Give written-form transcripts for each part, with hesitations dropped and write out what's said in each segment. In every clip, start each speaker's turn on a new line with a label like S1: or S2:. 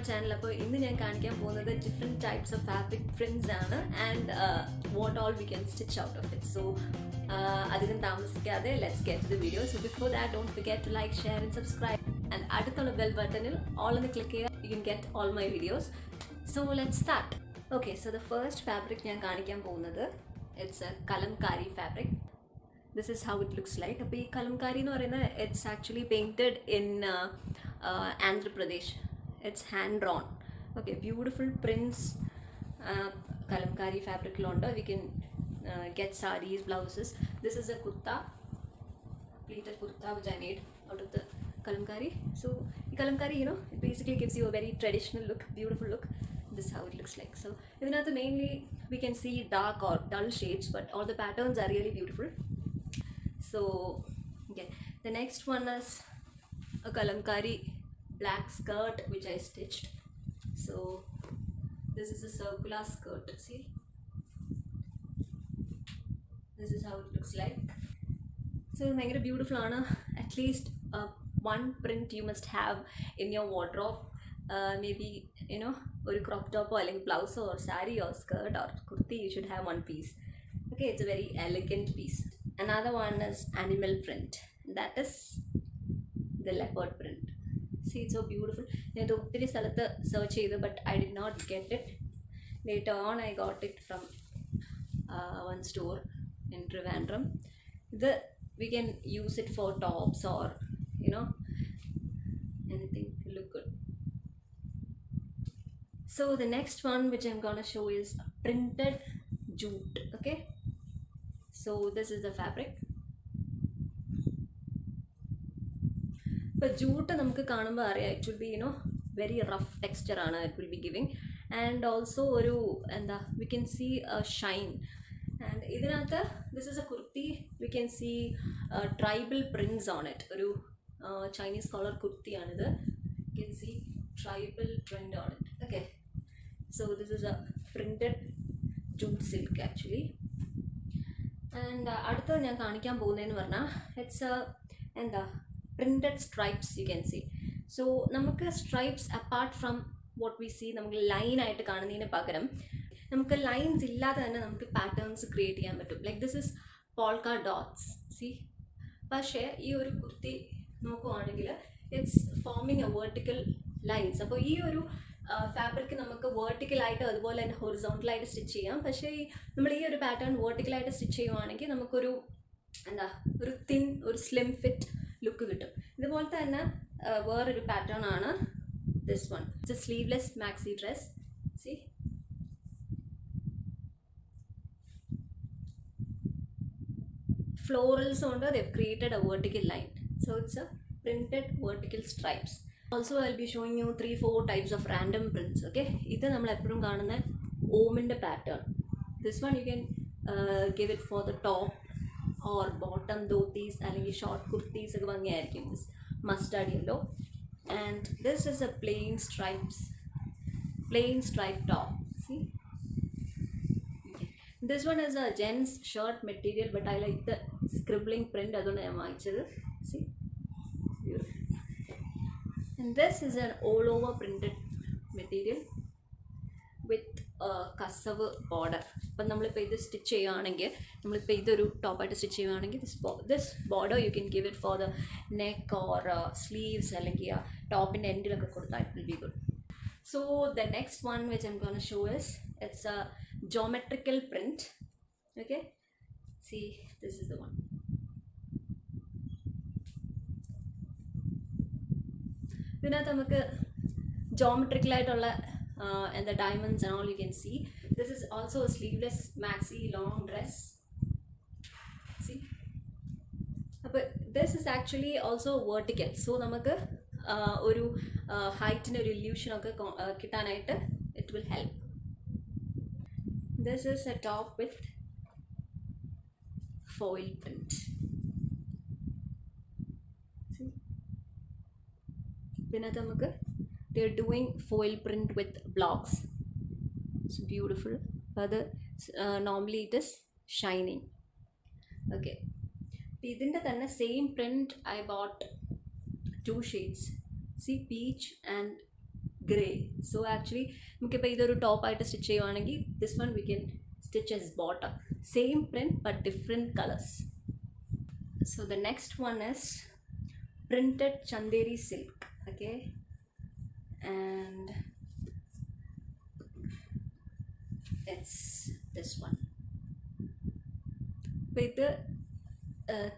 S1: my channel. അപ്പോൾ ഇന്ന് ഞാൻ കാണിക്കാൻ പോകുന്നത് different types of fabric prints ആണ് and what all we can stitch out of it. So അധികം താമസിക്കാതെ let's get to the video. So before that, don't forget to like, share and subscribe. And അടുത്തുള്ള bell buttonൽ all ഒന്ന് click ചെയ്യുക. You can get all my videos. So let's start. Okay, so the first fabric ഞാൻ കാണിക്കാൻ പോകുന്നത് it's a kalamkari fabric. This is how it looks like. അപ്പോൾ ഈ kalamkari എന്ന് പറയുന്നത് it's actually painted in Andhra Pradesh. It's hand drawn. Okay, beautiful prints. Kalamkari fabric londa. We can get sarees, blouses. This is a kurta, pleated kurta which I made out of the kalamkari. So kalamkari, you know, it basically gives you a very traditional look, beautiful look. This is how it looks like. So idinathu mainly we can see dark or dull shades, but all the patterns are really beautiful. So okay, the next one is a kalamkari black skirt which I stitched. So this is a circular skirt. See, this is how it looks like. So very beautiful aanu. At least one print you must have in your wardrobe. Maybe, you know, or crop top or like blouse or sari or skirt or kurti, you should have one piece. Okay, it's a very elegant piece. Another one is animal print. That is the leopard print. See, it's so beautiful. I searched it, but I did not get it. Later on, I got it from one store in Trivandrum. We can use it for tops or, you know, anything to look good. So the next one which I'm gonna show is printed jute. Okay, so this is the fabric. But jute namukku കാണുമ്പോൾ അറിയാം, it will be, you know, very rough texture ആണ് it will be giving, and also ഒരു എന്താ we can see a shine. And ഇതിനകത്ത് this is a kurti, we can see tribal prints on it. ഒരു Chinese color kurti ആണിത്. You can see tribal print on it. Okay, so this is a printed jute silk actually. And അടുത്തത് ഞാൻ കാണിക്കാൻ പോകുന്നതെന്ന് പറഞ്ഞാൽ it's a എന്താ printed stripes. You can see. So നമുക്ക് stripes apart from what we see, നമുക്ക് line ആയിട്ട് കാണുന്നതിന് പകരം നമുക്ക് ലൈൻസ് ഇല്ലാതെ തന്നെ നമുക്ക് പാറ്റേൺസ് ക്രിയേറ്റ് ചെയ്യാൻ പറ്റും. Like this is polka dots. See, പക്ഷേ ഈ ഒരു കുർത്തി നോക്കുവാണെങ്കിൽ it's forming a vertical lines. അപ്പോൾ ഈ ഒരു ഫാബ്രിക് നമുക്ക് വേർട്ടിക്കലായിട്ട് അതുപോലെ തന്നെ ഹൊറിസോണ്ടലായിട്ട് സ്റ്റിച്ച് ചെയ്യാം. പക്ഷേ നമ്മൾ ഈ ഒരു പാറ്റേൺ വേർട്ടിക്കലായിട്ട് സ്റ്റിച്ച് ചെയ്യുവാണെങ്കിൽ നമുക്കൊരു എന്താ ഒരു തിൻ, ഒരു സ്ലിം ഫിറ്റ് ലുക്ക് കിട്ടും. ഇതുപോലത്തെ തന്നെ വേറൊരു പാറ്റേൺ ആണ് this one. It's A sleeveless maxi dress. C, florals on they've created a vertical line, so it's a printed vertical stripes. Also I'll be showing you 3-4 types of random prints. Okay, ഇത് നമ്മൾ എപ്പോഴും കാണുന്ന ഓമിൻ്റെ pattern. This one you can give it for the top or bottom dhotis അല്ലെങ്കിൽ short kurtis ഒക്കെ ഭംഗിയായിരിക്കും. This mustard yellow, and this is a plain striped top. See, this one is a gents shirt material, but I like the scribbling print. Adonu I vaangichadu. See, beautiful. And this is an all over printed material with a kasavu border. Appo nammal ipo idu stitch cheyanengil, nammal ipo idoru top aayittu stitch cheyanengil this border you can give it for the neck or sleeves allengi top in end ilokku kodutha it will be good. So the next one which I'm going to show is it's a geometrical print. Okay, see, this is the one. ഇതിനകത്ത് നമുക്ക് geometrical ആയിട്ടുള്ള and the diamonds and all you can see. This is also a sleeveless maxi long dress. See, but this is actually also vertical, so നമുക്ക് ഒരു ഹൈറ്റിന് ഒരു illusion ഒക്കെ കിട്ടാനായിട്ട് it will help. This is a top with foil print. See, പിന്നെ നമുക്ക് they're doing foil print with blocks. It's beautiful. But normally it is shining. Okay, ഇതിൻ്റെ തന്നെ same print I bought 2 shades. See, peach and grey. So actually നമുക്കിപ്പോൾ ഇതൊരു ടോപ്പായിട്ട് stitch ചെയ്യുവാണെങ്കിൽ this one we can stitch as bottom. Same print but different colors. So the next one is printed Chanderi silk. Okay, and it's this one. With the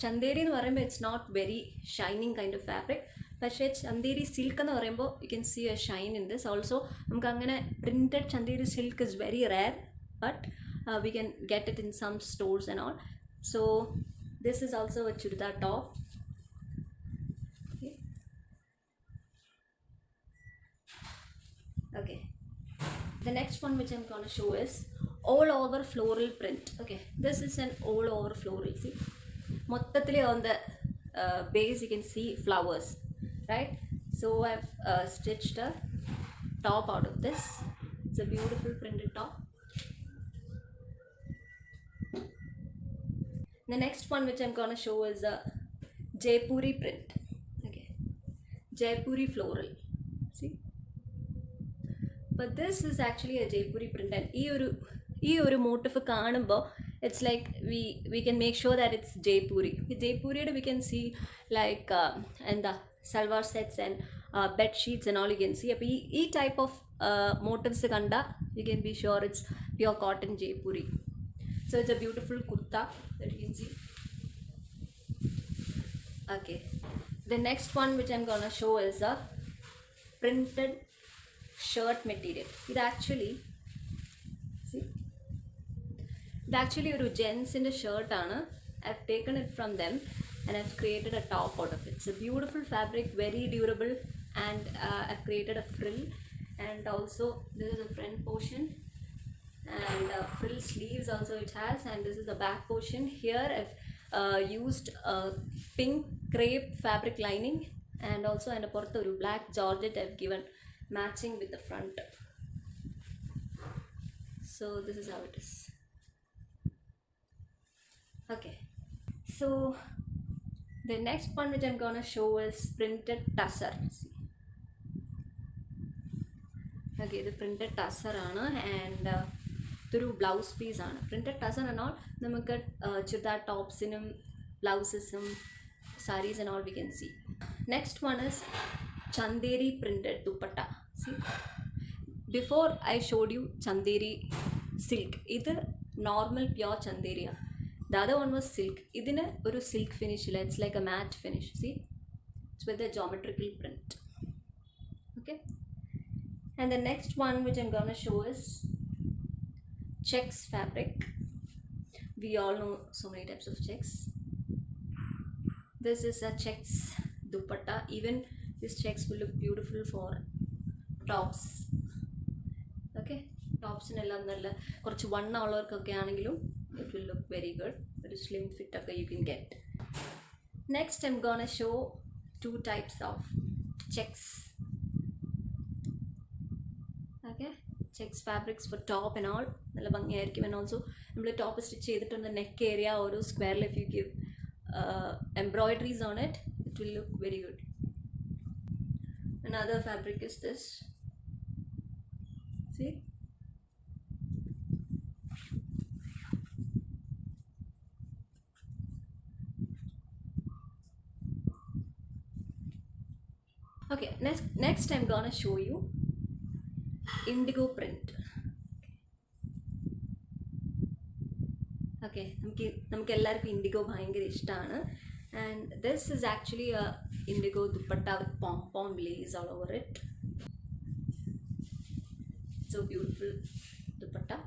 S1: Chanderi എന്ന് പറയുമ്പോൾ it's not very shining kind of fabric, പക്ഷേ Chanderi silk എന്ന് പറയുമ്പോൾ you can see a shine in this. Also നമുക്ക് അങ്ങനെ printed Chanderi silk is very rare, but we can get it in some stores and all. So this is also a churidar top. Okay, the next one which I'm going to show is all over floral print. Okay, this is an all over floral. See, mottathile on the base you can see flowers, right? So I've stitched a top out of this. It's a beautiful printed top. The next one which I'm going to show is a Jaipuri print. Okay, Jaipuri floral. See, but this is actually a Jaipuri print, and ee oru motif കാണുമ്പോൾ it's like we can make sure that it's Jaipuri. Jaipuri we can see like and the salwar sets and bed sheets and all you can see. അപ്പോൾ ഈ type of motifs കണ്ട you can be sure it's pure cotton Jaipuri. So it's a beautiful kurta that you can see. Okay, the next one which I'm gonna show is a printed shirt material. It actually ഒരു ജെൻസിൻ്റെ ഷർട്ടാണ്. I've taken it from them and I've created a top out of it. It's a beautiful fabric, very durable, and I've created a frill, and also this is the front portion, and frill sleeves also it has, and this is the back portion. Here I've used pink crepe fabric lining, and also and a black georgette I've given matching with the front. So this is how it is. Okay, so the next one which I'm gonna show is printed tussar. See, okay, the printed tussar aanu, and through blouse piece aanu. Printed tussar and all namukku chudar tops inum blouses sarees and all we can see. Next one is Chanderi printed dupatta. See, before I showed you Chanderi silk, idu normal pure Chanderi. The other one was silk. Idine oru silk finish illa, it's like a matte finish. See, it's with a geometrical print. Okay, and the next one which I'm gonna show is checks fabric. We all know so many types of checks. This is a checks dupatta. Even these checks will look beautiful for tops. Okay, tops നെല്ലാം നല്ല കുറച്ച് വണ്ണമുള്ളവർക്കൊക്കെ ആണെങ്കിലും it will look very good. Very slim fit okay you can get. Next I'm gonna show two types of checks. Okay, checks fabrics for top and all നല്ല ഭംഗിയായിരിക്കും. And also നമ്മൾ top stitch ചെയ്തിട്ടുണ്ട് neck area ഒരു സ്ക്വയറിൽ if you give embroideries on it, it will look very good. Another fabric is this. See, okay, next I'm gonna show you indigo print. Okay, നമുക്ക് എല്ലാവർക്കും IndiGo ഭയങ്കര ഇഷ്ടമാണ്, and this is actually a indigo dupatta with pom-pom lace all over it. So beautiful dupatta.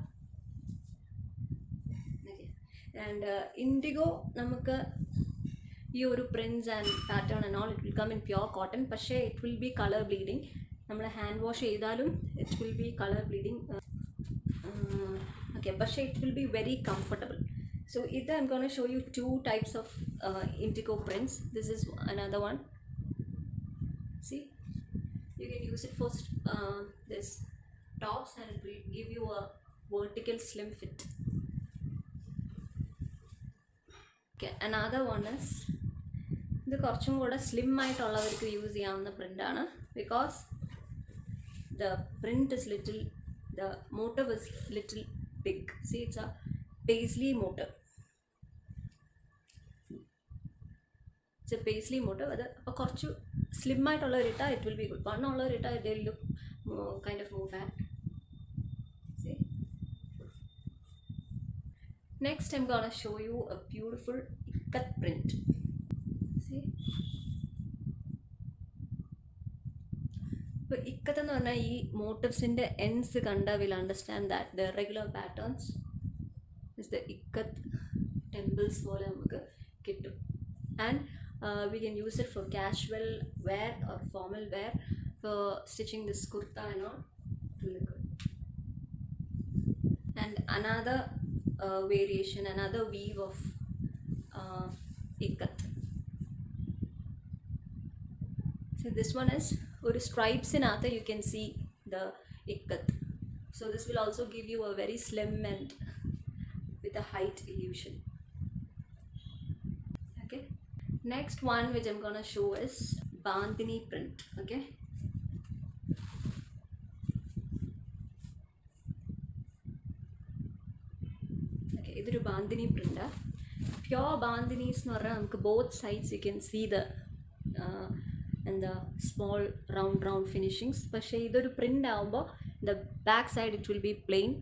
S1: Okay, and indigo നമുക്ക് ഈ ഒരു prints and pattern and all it will come in pure cotton. പക്ഷേ it will be colour bleeding. നമ്മൾ hand wash ചെയ്താലും it will be colour bleeding. Okay, പക്ഷേ it will be very comfortable. So ഇത് I'm going to show you two types of indigo prints. This is another one. See, you can use it for this tops and it will give you a vertical slim fit. Okay, another one is ഇത് കുറച്ചും കൂടെ slim ആയിട്ടുള്ളവർക്ക് use ചെയ്യാവുന്ന പ്രിൻ്റാണ്. Because the print is little, the motif is little big. See, it's a paisley motif. It's a paisley motif. അത് അപ്പോൾ കുറച്ച് slim ആയിട്ടുള്ളവർ ഇട്ടാൽ it will B good. വണ്ണമുള്ളവർ ഇട്ടാൽ they will look kind of more fat. See. Next I'm gonna show you a beautiful ikat print. See. ഇപ്പോൾ ഇക്കത്ത് എന്ന് പറഞ്ഞാൽ ഈ മോട്ടിവ്സിൻ്റെ ends കണ്ടാൽ will understand that the regular patterns is the ikat temples പോലെ നമുക്ക് കിട്ടും. And we can use it for casual wear or formal wear for stitching this kurta and all. And another variation, another weave of ikat. So this one is or stripes in atha you can see the ikat. So this will also give you a very slim and with a height illusion. Okay. Next one which I'm gonna show is Bandhani print. Okay. Okay, idu Bandhani print. Pure Bandhanis nu parna namukku both sides you can see the and the small round finishings. പക്ഷേ ഇതൊരു print ആകുമ്പോൾ the back side it will be plain,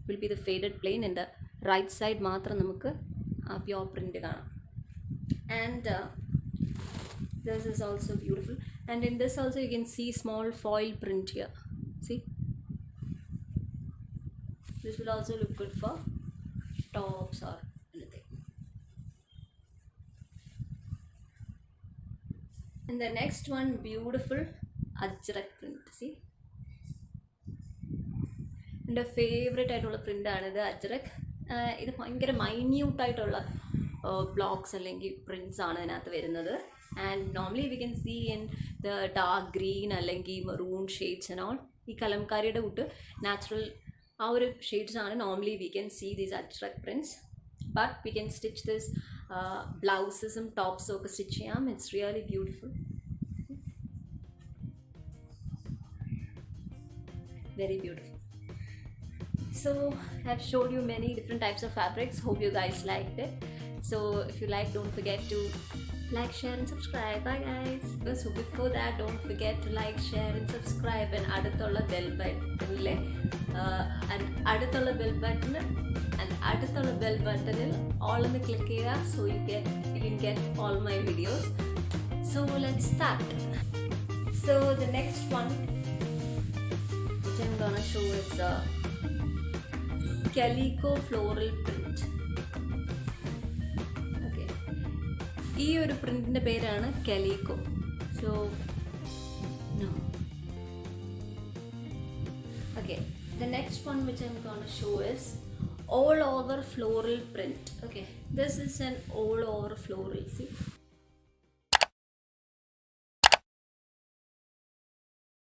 S1: will be the faded plain, and the right side മാത്രം നമുക്ക് pure print കാണാം. And this is also beautiful, and in this also you can see small foil print here. See, this will also look good for tops or anything. And the next one, beautiful ajrak print. See, എൻ്റെ favourite ആയിട്ടുള്ള പ്രിൻ്റാണ് ഇത് അജ്രക്. ഇത് ഭയങ്കര മൈന്യൂട്ടായിട്ടുള്ള blocks അല്ലെങ്കിൽ prints ആണ് ഇതിനകത്ത് വരുന്നത്. And normally we can see in the dark green അല്ലെങ്കിൽ മെറൂൺ ഷെയ്ഡ്സ് ആൻഡ് ഓൾ. ഈ കലംകാരിയുടെ കൂട്ട് നാച്ചുറൽ ആ ഒരു ഷെയ്ഡ്സ് ആണ് normally we can see these Ajrak prints. But we can stitch this ബ്ലൗസസും ടോപ്സും ഒക്കെ സ്റ്റിച്ച് ചെയ്യാം. It's really beautiful, very beautiful. So I've showed you many different types of fabrics. Hope you guys liked it. So if you like, don't forget to like, share and subscribe. Bye guys. So before that, don't forget to like, share and subscribe, and അടുത്തുള്ള bell button ലെ and അടുത്തുള്ള bell button and അടുത്തുള്ള bell button all ഒന്ന് click ചെയ്യുക, so you can get all my videos. So let's start. So the next one which I'm gonna show is a calico floral print. Okay, ഈ ഒരു പ്രിന്റിന്റെ പേരാണ് calico. So no. Okay, the next one which I'm gonna show is all over floral print. Okay, this is an all over floral. See,